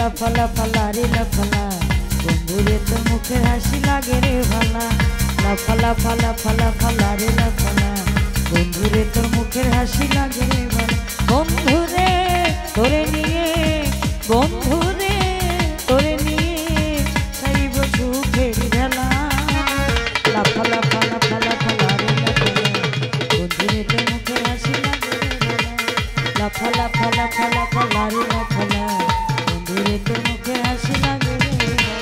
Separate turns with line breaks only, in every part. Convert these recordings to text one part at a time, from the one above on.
লাফালা ফালা রে লাফালা বন্ধুরে তোর মুখের হাসি লাগে রে ভালা লাফালা ফালা ফালা ফালা রে লাফালা বন্ধুরে তোর মুখের হাসি লাগে রে ভালা বন্ধুরে তোরে নিয়ে বন্ধুরে তোরে নিয়ে চাইব সুখের ভেলা লাফালা ফালা ফালা ফালা রে লাফালা বন্ধুরে তোর মুখের হাসি লাগে রে ভালা লাফালা ফালা ফালা ফালা রে লাফালা বন্ধুরে তোর মুখের হাসি লাগে রে ভালা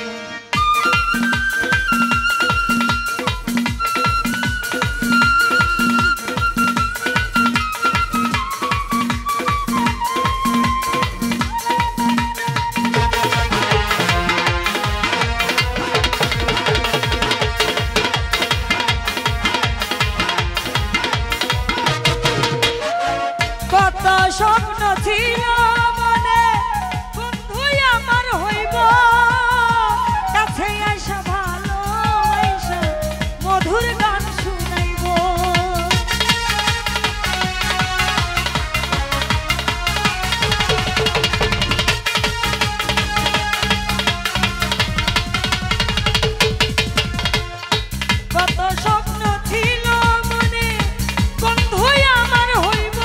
কত স্বপ্ন ছিল মনে বন্ধু আমার হইব কাছে আইসা ভালো আইসা মধুর গান শুনাইব কত স্বপ্ন ছিল মনে বন্ধু আমার হইব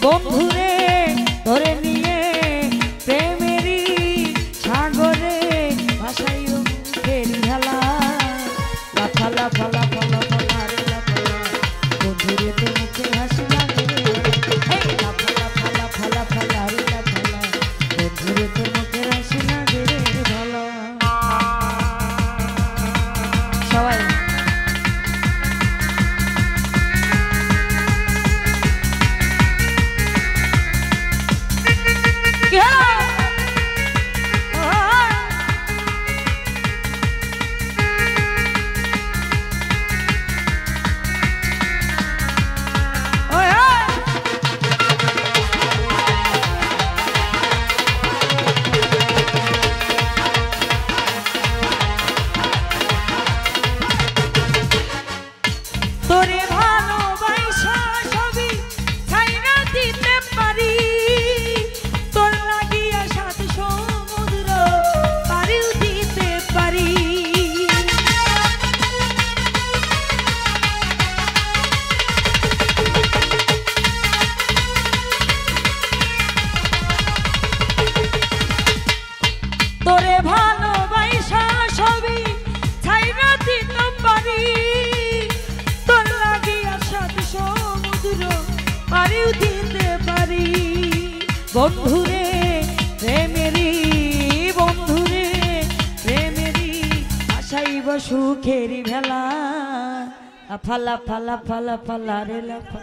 বন্ধুরে ধরে নিয়ে প্রেমেরই সাগরে ভাসাইও মুখের ভেলা লাফালা ফালা ফালা ফালা রে লাফালা বন্ধুরে তোর মুখে হাসি লাগে লাফালা ফালা ফালা ফালা রে লাফালা বন্ধুরে তোর মুখে হাসি লাগে রে ভালো সবাই তোরে ভালোবাসা সবই ছাইরা দিতে পারি তোর লাগিয়া সাত সমুদ্র পারিও দিতে পারি তোরে ভালোবাসা সবই ছাইরা দিতে পারি পারিও দিতে পারি বন্ধুরে প্রেমেরি বন্ধুরে প্রেমেরি আশাইব সুখের ভেলা ফালা ফালা ফালা ফালা রে লাফা